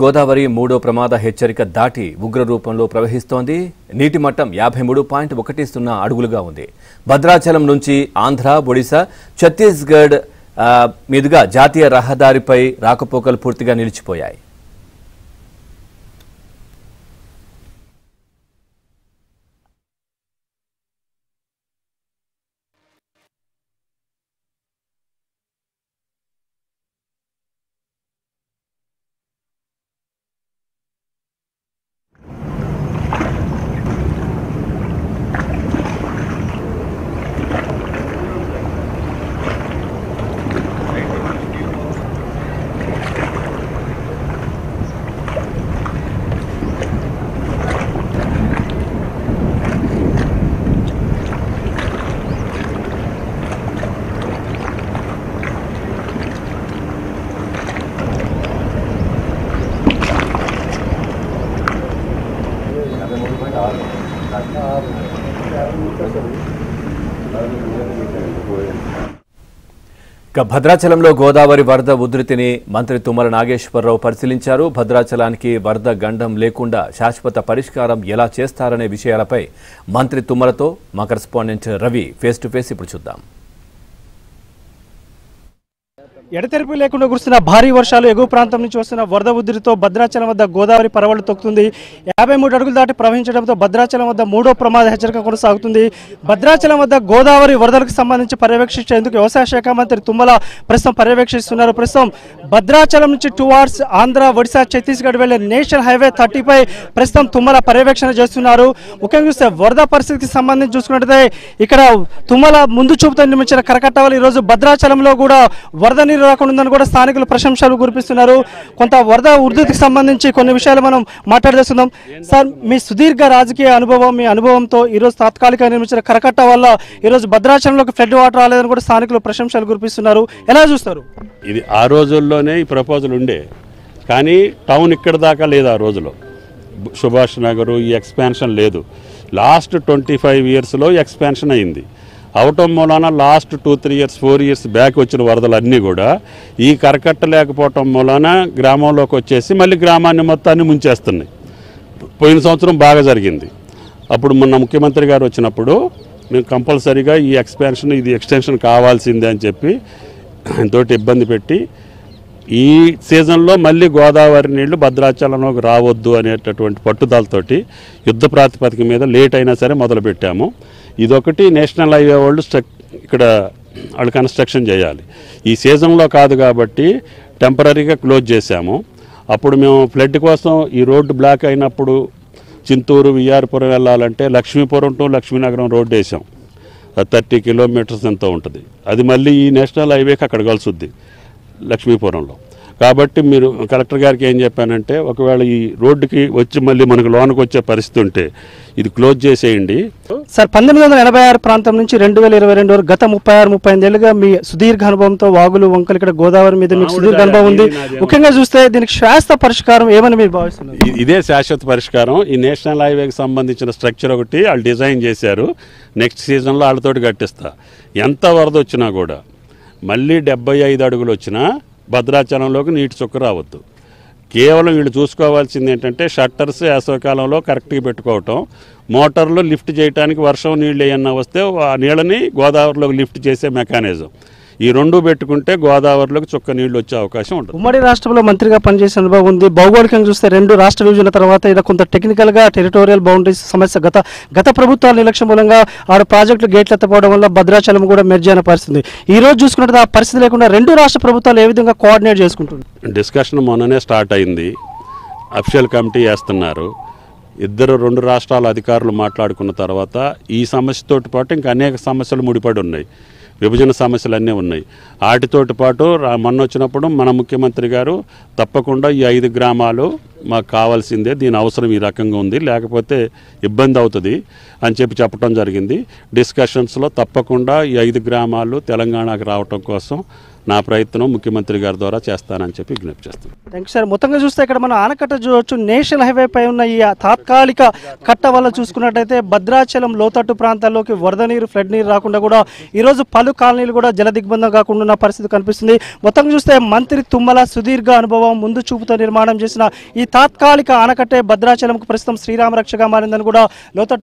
గోదావరి మూడో ప్రమాద హెచ్చరిక దాటి ఉగ్ర రూపంలో ప్రవహిస్తోంది. నీటి మట్టం 53.10 అడుగులుగా ఉంది. భద్రాచలం నుంచి ఆంధ్ర, ఒడిశా, ఛత్తీస్గఢ్ మీదుగా జాతీయ రహదారిపై రాకపోకలు పూర్తిగా నిలిచిపోయాయి. భద్రాచలంలో గోదావరి వరద ఉధృతిని మంత్రి తుమ్మల నాగేశ్వరరావు పరిశీలించారు. భద్రాచలానికి వరద గండం లేకుండా శాశ్వత పరిష్కారం ఎలా చేస్తారనే విషయాలపై మంత్రి తుమ్మలతో మా correspondent Ravi face to face ఇప్పుడు చూద్దాం. ఎడతెరిపి లేకుండా కురుస్తున్న భారీ వర్షాలు, ఎగువ ప్రాంతం నుంచి వస్తున్న వరద ఉధృతితో భద్రాచలం వద్ద గోదావరి పరవళ్లు తొక్కుతుంది. 53 అడుగులు దాటి ప్రవహించడంతో భద్రాచలం వద్ద మూడో ప్రమాద హెచ్చరిక కొనసాగుతుంది. భద్రాచలం వద్ద గోదావరి వరదలకు సంబంధించి పర్యవేక్షించేందుకు వ్యవసాయ శాఖ మంత్రి తుమ్మల ప్రస్తుతం పర్యవేక్షిస్తున్నారు. ప్రస్తుతం భద్రాచలం నుంచి టువార్డ్స్ ఆంధ్ర, ఒడిశా, ఛత్తీస్గఢ్ వెళ్లే నేషనల్ హైవే 30పై ప్రస్తుతం తుమ్మల పర్యవేక్షణ చేస్తున్నారు. ముఖ్యంగా చూస్తే వరద పరిస్థితికి సంబంధించి చూసుకున్నట్లయితే ఇక్కడ తుమ్మల ముందు చూపుతో నిర్మించిన కరకట్టవలు ఈరోజు భద్రాచలంలో కూడా వరద నీరు రాకుండా కూడా స్థానికులు ప్రశంసలు కురిపిస్తున్నారు. కొంత వరద ఉధృతికి సంబంధించి కొన్ని విషయాలు మనం మాట్లాడేస్తున్నాం. సార్, మీ సుదీర్ఘ రాజకీయ అనుభవం, మీ అనుభవంతో ఈరోజు తాత్కాలిక నిర్మించిన కరకట్ట వల్ల ఈరోజు భద్రాచలంలోకి ఫ్లడ్ వాటర్ రాలేదని కూడా స్థానికులు ప్రశంసలు కురిపిస్తున్నారు. ఎలా చూస్తారు? ఇది ఆ రోజుల్లోనే ఈ ప్రపోజల్ ఉండే, కానీ టౌన్ ఇక్కడ దాకా లేదు. ఆ రోజులో సుభాష్ నగరు ఈ ఎక్స్పాన్షన్ లేదు. లాస్ట్ 25 ఇయర్స్లో ఎక్స్పాన్షన్ అయింది. అవటం మూలాన లాస్ట్ 2-3 ఇయర్స్ 4 ఇయర్స్ బ్యాక్ వచ్చిన వరదలన్నీ కూడా ఈ కరకట్ట లేకపోవటం మూలాన గ్రామంలోకి వచ్చేసి మళ్ళీ గ్రామాన్ని మొత్తాన్ని ముంచేస్తున్నాయి. పోయిన సంవత్సరం బాగా జరిగింది. అప్పుడు మొన్న ముఖ్యమంత్రి గారు వచ్చినప్పుడు మేము కంపల్సరీగా ఈ ఎక్స్పాన్షన్, ఇది ఎక్స్టెన్షన్ కావాల్సిందే అని చెప్పి ఆయనతోటి ఇబ్బంది పెట్టి ఈ సీజన్లో మళ్ళీ గోదావరి నీళ్లు భద్రాచలంలోకి రావద్దు అనేటటువంటి పట్టుదలతోటి యుద్ధ ప్రాతిపదిక మీద లేట్ అయినా సరే మొదలుపెట్టాము. ఇదొకటి నేషనల్ హైవే వాళ్ళు ఇక్కడ వాళ్ళు కన్స్ట్రక్షన్ చేయాలి. ఈ సీజన్లో కాదు కాబట్టి టెంపరీగా క్లోజ్ చేశాము. అప్పుడు మేము ఫ్లడ్ కోసం ఈ రోడ్డు బ్లాక్ అయినప్పుడు చింతూరు, విఆర్పురం వెళ్ళాలంటే లక్ష్మీపురం టు లక్ష్మీనగరం రోడ్డు వేసాం. 30 కిలోమీటర్స్ ఎంతో ఉంటుంది. అది మళ్ళీ ఈ నేషనల్ హైవేకి అక్కడ కలుసుద్ది లక్ష్మీపురంలో. కాబట్టి మీరు కలెక్టర్ గారికి ఏం చెప్పానంటే, ఒకవేళ ఈ రోడ్డుకి వచ్చి మళ్ళీ మనకు లోనికి వచ్చే పరిస్థితి ఉంటే ఇది క్లోజ్ చేసేయండి. సార్, 1986 ప్రాంతం నుంచి 2022 వరకు గత 36-35 ఏళ్ళుగా మీ సుదీర్ఘ అనుభవంతో వాగులు, వంకలు, ఇక్కడ గోదావరి మీద మీకు సుదీర్ఘ అనుభవం ఉంది. ముఖ్యంగా చూస్తే దీనికి శాశ్వత పరిష్కారం ఏమని మీరు భావిస్తున్నారు? ఇదే శాశ్వత పరిష్కారం. ఈ నేషనల్ హైవేకి సంబంధించిన స్ట్రక్చర్ ఒకటి వాళ్ళు డిజైన్ చేశారు. నెక్స్ట్ సీజన్లో వాళ్ళతోటి కట్టిస్తా. ఎంత వరద వచ్చినా కూడా మళ్ళీ 75 అడుగులు వచ్చినా భద్రాచలంలోకి నీటి చుక్క రావద్దు. కేవలం వీళ్ళు చూసుకోవాల్సింది ఏంటంటే షట్టర్స్ వేసవికాలంలో కరెక్ట్గా పెట్టుకోవటం, మోటార్లు లిఫ్ట్ చేయడానికి వర్షం నీళ్ళు ఏమన్నా వస్తే ఆ నీళ్ళని గోదావరిలోకి లిఫ్ట్ చేసే మెకానిజం. ఈ రెండు పెట్టుకుంటే గోదావరిలోకి చుక్క నీళ్లు వచ్చే అవకాశం ఉంటుంది. ఉమ్మడి రాష్ట్రంలో మంత్రిగా పనిచేసిన అనుభవం ఉంది. భౌగోళికంగా చూస్తే 2 రాష్ట్ర విభజన తర్వాత ఇలా కొంత టెక్నికల్గా టెరిటోరియల్ బౌండరీస్ సమస్య గత ప్రభుత్వాల నిర్లక్ష్యం మూలంగా ఆరు ప్రాజెక్టులు గేట్లు ఎత్తపోవడం వల్ల భద్రాచలం కూడా మెర్జ్ అయిన పరిస్థితి. ఈ రోజు చూసుకుంటే ఆ పరిస్థితి లేకుండా 2 రాష్ట్ర ప్రభుత్వాలు ఏ విధంగా కోఆర్డినేట్ చేసుకుంటుంది? డిస్కషన్ మొన్ననే స్టార్ట్ అయింది. అఫీషియల్ కమిటీ వేస్తున్నారు. 2 రాష్ట్రాల అధికారులు మాట్లాడుకున్న తర్వాత ఈ సమస్యతోటి పాటు ఇంకా అనేక సమస్యలు ముడిపడి ఉన్నాయి. విభజన సమస్యలు అన్నీ ఉన్నాయి. వాటితోటి పాటు మొన్న వచ్చినప్పుడు మన ముఖ్యమంత్రి గారు తప్పకుండా ఈ 5 గ్రామాలు మాకు కావాల్సిందే, దీని అవసరం ఈ రకంగా ఉంది, లేకపోతే ఇబ్బంది అవుతుంది అని చెప్పడం జరిగింది. డిస్కషన్స్లో తప్పకుండా ఈ 5 గ్రామాలు తెలంగాణకు రావటం కోసం నా ప్రయత్నం ముఖ్యమంత్రి గారి ద్వారా చేస్తానని చెప్పి విజ్ఞప్తి చేస్తాను. Thank you sir. మొత్తంగా చూస్తే ఇక్కడ మనం ఆనకట్ట చూడవచ్చు. నేషనల్ హైవే పై ఉన్న ఈ తాత్కాలిక కట్ట వల్ల చూసుకున్నట్టయితే భద్రాచలం లోతట్టు ప్రాంతాల్లోకి వరద నీరు, ఫ్లడ్ నీరు రాకుండా కూడా ఈరోజు పలు కాలనీలు కూడా జల దిగ్బంధం కాకుండా ఉన్న పరిస్థితి కనిపిస్తుంది. మొత్తంగా చూస్తే మంత్రి తుమ్మల సుదీర్ఘ అనుభవం, ముందు చూపుతో నిర్మాణం చేసిన ఈ తాత్కాలిక ఆనకట్టే భద్రాచలంకు ప్రస్తుతం శ్రీరామ రక్షగా మారిందని కూడా లోతట్టు